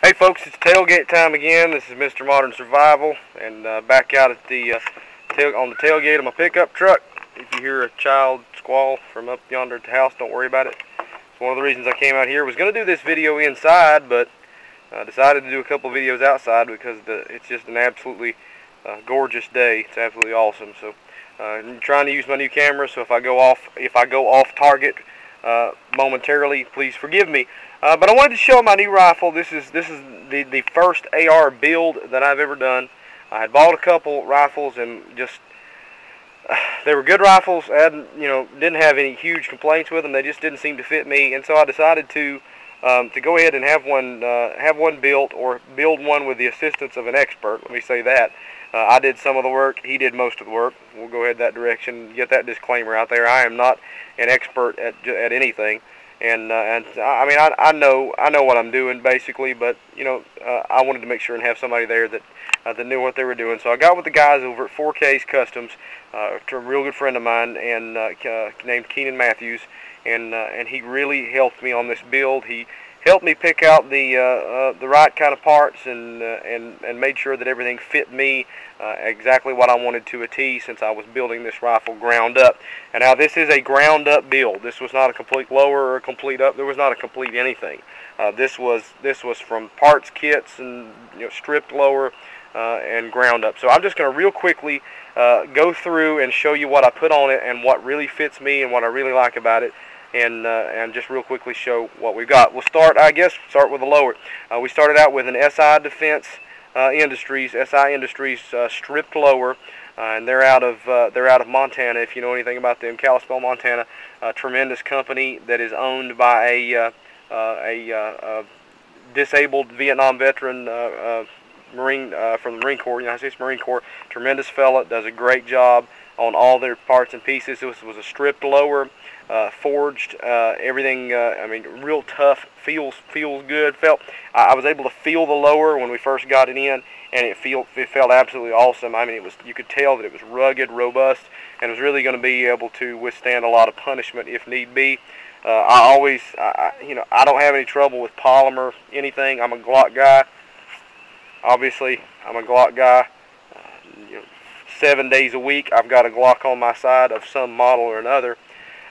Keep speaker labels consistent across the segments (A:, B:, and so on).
A: Hey folks, it's tailgate time again. This is Mr. Modern Survival, and back out at the on the tailgate of my pickup truck. If you hear a child squall from up yonder at the house, don't worry about it. It's one of the reasons I came out here. Was going to do this video inside, but decided to do a couple videos outside because it's just an absolutely gorgeous day. It's absolutely awesome. So I'm trying to use my new camera. So if I go off target momentarily, please forgive me. But I wanted to show my new rifle. This is the first AR build that I've ever done. I had bought a couple rifles and just they were good rifles. I didn't have any huge complaints with them. They just didn't seem to fit me, and so I decided to go ahead and have one built, or build one with the assistance of an expert. Let me say that. I did some of the work. He did most of the work. We'll go ahead that direction. Get that disclaimer out there. I am not an expert at anything. And I mean, I know what I'm doing basically, but I wanted to make sure and have somebody there that knew what they were doing. So I got with the guys over at 4K's Customs, a real good friend of mine, and named Keenan Matthews, and he really helped me on this build. He helped me pick out the right kind of parts and made sure that everything fit me exactly what I wanted to a T, since I was building this rifle ground up. And now this is a ground up build. This was not a complete lower or a complete up. There was not a complete anything. This was from parts kits and stripped lower and ground up. So I'm just going to real quickly go through and show you what I put on it and what really fits me and what I really like about it. And just real quickly show what we've got. We'll start with the lower. We started out with an SI Industries stripped lower, and they're out of Montana. If you know anything about them, Kalispell, Montana, a tremendous company that is owned by a disabled Vietnam veteran Marine from the Marine Corps, United States Marine Corps. Tremendous fella, does a great job on all their parts and pieces. This was a stripped lower. Forged, everything. I mean, real tough. Feels good. I was able to feel the lower when we first got it in, and it felt absolutely awesome. I mean, you could tell that it was rugged, robust, and was really going to be able to withstand a lot of punishment if need be. I don't have any trouble with polymer anything. I'm a Glock guy. Obviously, I'm a Glock guy. 7 days a week, I've got a Glock on my side of some model or another.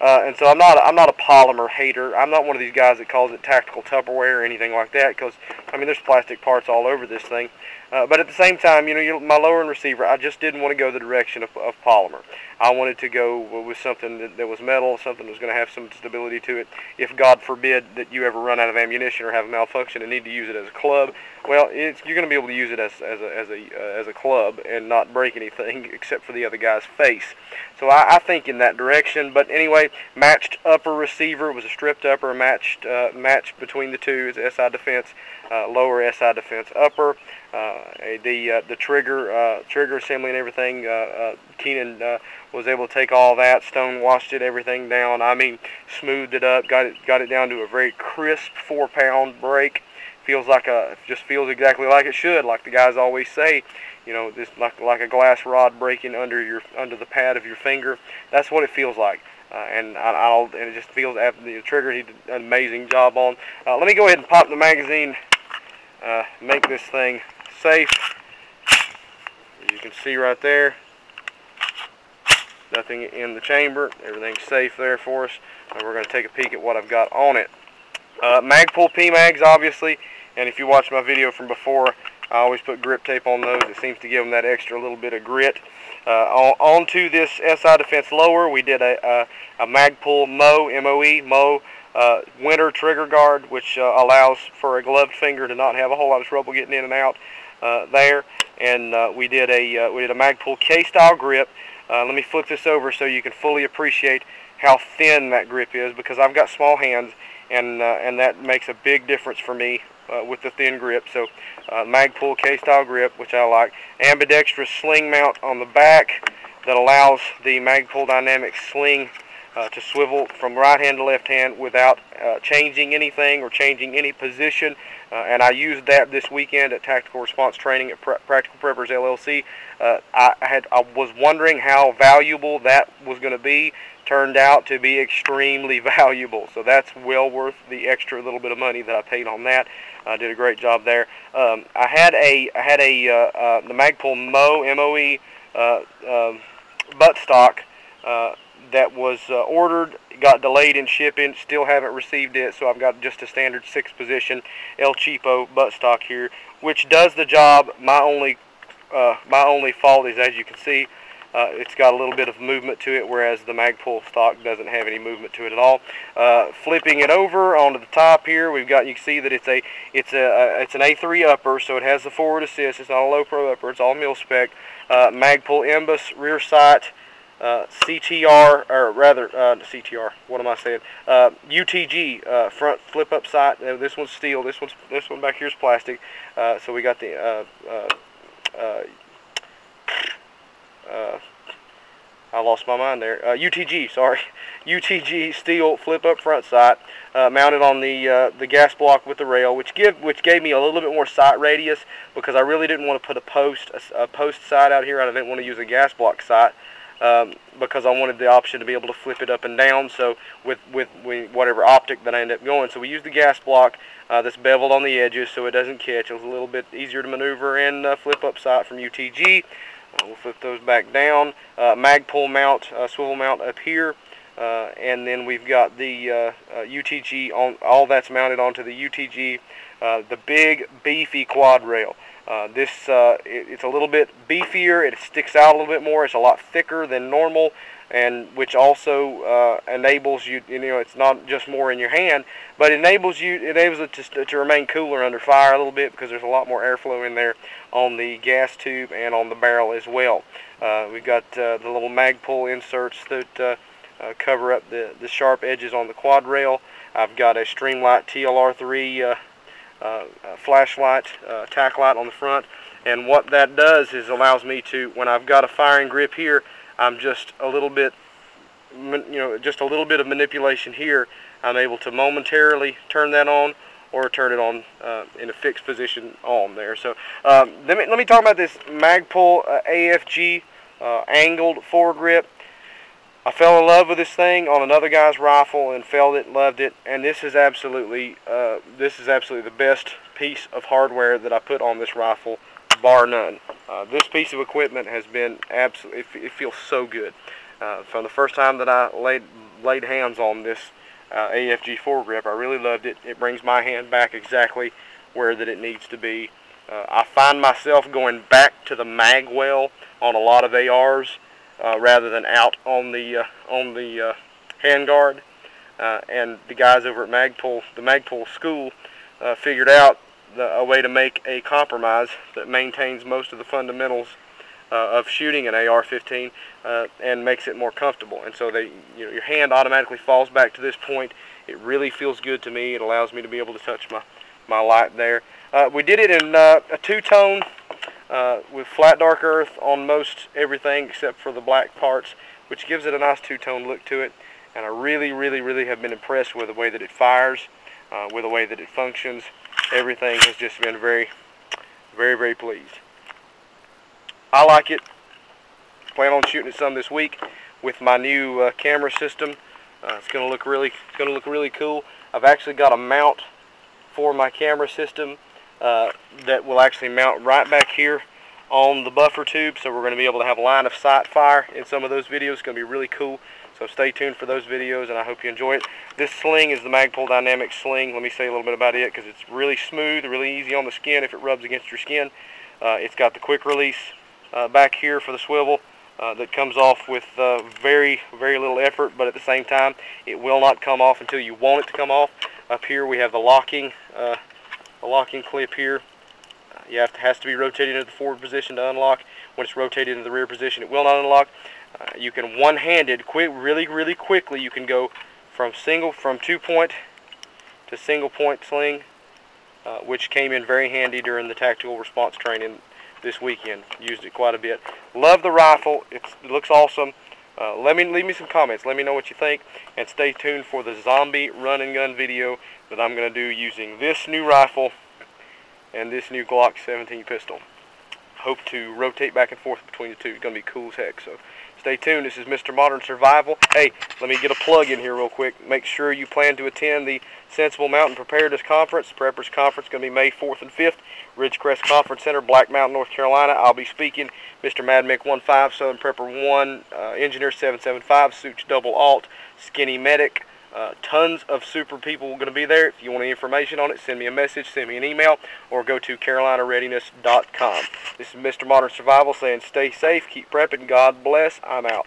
A: And so I'm not a polymer hater. I'm not one of these guys that calls it tactical Tupperware or anything like that, because I mean there's plastic parts all over this thing. But at the same time, my lower and receiver, I just didn't want to go the direction of polymer. I wanted to go with something that was metal, something that was going to have some stability to it. If God forbid that you ever run out of ammunition or have a malfunction and need to use it as a club, well, you're going to be able to use it as a club and not break anything except for the other guy's face. So I think in that direction. But anyway, matched upper receiver. It was a stripped upper, matched between the two. It's SI Defense lower, SI Defense upper. The trigger assembly and everything. Keenan was able to take all that, stone washed it, everything down. I mean, smoothed it up, got it down to a very crisp 4-pound break. Just feels exactly like it should, like the guys always say. This like a glass rod breaking under the pad of your finger. That's what it feels like. And it just feels, after the trigger, he did an amazing job on. Let me go ahead and pop the magazine. Make this thing safe. As you can see right there, nothing in the chamber. Everything's safe there for us. We're going to take a peek at what I've got on it. Magpul P-Mags, obviously, and if you watch my video from before, I always put grip tape on those. It seems to give them that extra little bit of grit. Onto this SI Defense lower, we did a Magpul MOE winter trigger guard, which allows for a gloved finger to not have a whole lot of trouble getting in and out there. And we did a Magpul K-style grip. Let me flip this over so you can fully appreciate how thin that grip is, because I've got small hands, and that makes a big difference for me with the thin grip. So Magpul K-style grip, which I like. Ambidextrous sling mount on the back that allows the Magpul Dynamic sling to swivel from right hand to left hand without changing anything or changing any position. And I used that this weekend at Tactical Response Training at Practical Preppers LLC. I was wondering how valuable that was going to be turned out to be extremely valuable. So that's well worth the extra little bit of money that I paid on that. I did a great job there. I had the Magpul MOE buttstock that was ordered, got delayed in shipping, still haven't received it, so I've got just a standard 6-position El Cheapo buttstock here, which does the job. My only fault is, as you can see, it's got a little bit of movement to it, whereas the Magpul stock doesn't have any movement to it at all. Flipping it over onto the top here, you can see that it's an A3 upper, so it has the forward assist. It's not a low pro upper. It's all mil spec. Magpul Imbus rear sight, CTR, or rather CTR. What am I saying? UTG front flip up sight. This one's steel. This one back here is plastic. So we got the I lost my mind there. UTG, sorry. UTG steel flip up front sight, mounted on the gas block with the rail, which gave me a little bit more sight radius, because I really didn't want to put a post sight out here. I didn't want to use a gas block sight, because I wanted the option to be able to flip it up and down. So with whatever optic that I end up going, so we used the gas block that's beveled on the edges so it doesn't catch. It was a little bit easier to maneuver, and flip up sight from UTG. We'll flip those back down. Magpul mount, swivel mount up here, and then we've got the UTG on. All that's mounted onto the UTG, the big beefy quad rail. It's a little bit beefier. It sticks out a little bit more. It's a lot thicker than normal, and which also enables you. It's not just more in your hand, but it enables it to remain cooler under fire a little bit, because there's a lot more airflow in there on the gas tube and on the barrel as well. We've got the little Magpul inserts that cover up the sharp edges on the quad rail. I've got a Streamlight TLR3 flashlight, tack light on the front, and what that does is allows me to, when I've got a firing grip here, I'm just a little bit, just a little bit of manipulation here, I'm able to momentarily turn that on or turn it on in a fixed position on there. So let me talk about this Magpul AFG angled foregrip. I fell in love with this thing on another guy's rifle and felt it, loved it, and this is absolutely the best piece of hardware that I put on this rifle, bar none. This piece of equipment has been absolutely, it feels so good. From the first time that I laid hands on this AFG foregrip, I really loved it. It brings my hand back exactly where that it needs to be. I find myself going back to the mag well on a lot of ARs, rather than out on the handguard, and the guys over at the Magpul school, figured out a way to make a compromise that maintains most of the fundamentals of shooting an AR-15 and makes it more comfortable. And so your hand automatically falls back to this point. It really feels good to me. It allows me to be able to touch my light there. We did it in a two-tone. With flat dark earth on most everything except for the black parts, which gives it a nice two-tone look to it. And I really have been impressed with the way that it fires, with the way that it functions. Everything has just been very pleased. I like it. Plan on shooting it some this week with my new camera system. It's going to look really cool. I've actually got a mount for my camera system that will actually mount right back here on the buffer tube, so we're going to be able to have line of sight fire in some of those videos. It's going to be really cool, so stay tuned for those videos, and I hope you enjoy it. This sling is the Magpul Dynamic sling. Let me say a little bit about it, because it's really smooth, really easy on the skin if it rubs against your skin. It's got the quick release back here for the swivel that comes off with very little effort, but at the same time it will not come off until you want it to come off. Up here we have the locking clip here. It has to be rotated into the forward position to unlock. When it's rotated into the rear position, it will not unlock. You can one-handed, really quickly, you can go from 2-point to single-point sling, which came in very handy during the tactical response training this weekend. Used it quite a bit. Love the rifle. It looks awesome. Leave me some comments. Let me know what you think, and stay tuned for the zombie run and gun video that I'm going to do using this new rifle and this new Glock 17 pistol. Hope to rotate back and forth between the two. It's going to be cool as heck, so Stay tuned. This is Mr. Modern Survival. Hey, let me get a plug in here real quick. Make sure you plan to attend the Sensible Mountain Preparedness Conference. Preppers Conference going to be May 4th and 5th. Ridgecrest Conference Center, Black Mountain, North Carolina. I'll be speaking. Mr. Mad Mick 15, Southern Prepper 1, Engineer 775, Suits Double Alt, Skinny Medic. Tons of super people going to be there. If you want any information on it, send me a message, send me an email, or go to carolinareadiness.com. This is Mr. Modern Survival saying stay safe, keep prepping, God bless, I'm out.